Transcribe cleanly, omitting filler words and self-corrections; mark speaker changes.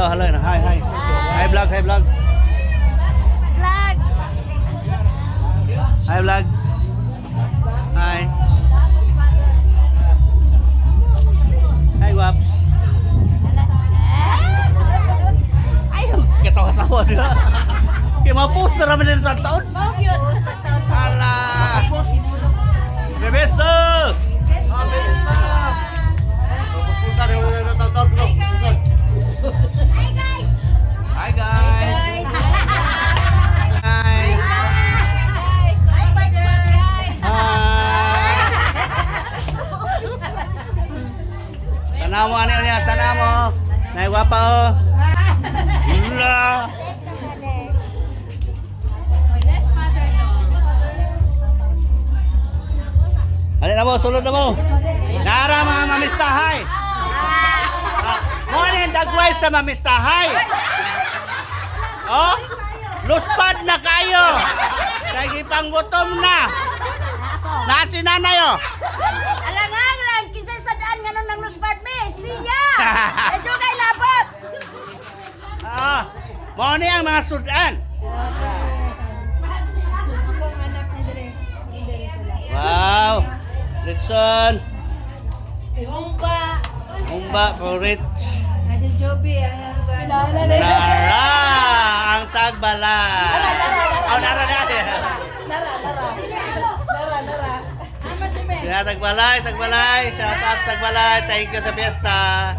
Speaker 1: Hello, hello. Hi, hi. Hi, vlog, hi, vlog.
Speaker 2: Vlog.
Speaker 1: Hi, vlog. Hi. Hi, Waps.
Speaker 2: Ay,
Speaker 1: Ketawa-ketawa dia. Kayak mau poster apa dari tahun?
Speaker 2: mau cute.
Speaker 1: Alah. Bebesta.
Speaker 2: Hi guys.
Speaker 1: Hi, guys. Hi.
Speaker 2: Hi guys.
Speaker 1: Hai. Tanah mo, ano yan? Tanah mo. Nay, guwapa oh. Hula. Alin na mo, sulod na mo. Nara mga mamistahay. Morning, dagway sa mamistahay. Oh, luspad na kayo. Lagi pang gutom na. Nasi nanay oh.
Speaker 2: Alangang lang, kisay sa daan nga nung nangluspad me. Siya! Medyo kay labot.
Speaker 1: Ah, mo ni ang mga sudan.
Speaker 2: Akong anak ni Dere.
Speaker 1: Wow. Litson.
Speaker 2: Si Humba.
Speaker 1: Umba, favorite.
Speaker 2: Kaya Joby, ang
Speaker 1: Nara, ang tagbalay. Oh, Nara na.
Speaker 2: Nara. Ama si Me.
Speaker 1: Tagbalay. Shout out sa tagbalay. Thank you sa fiesta.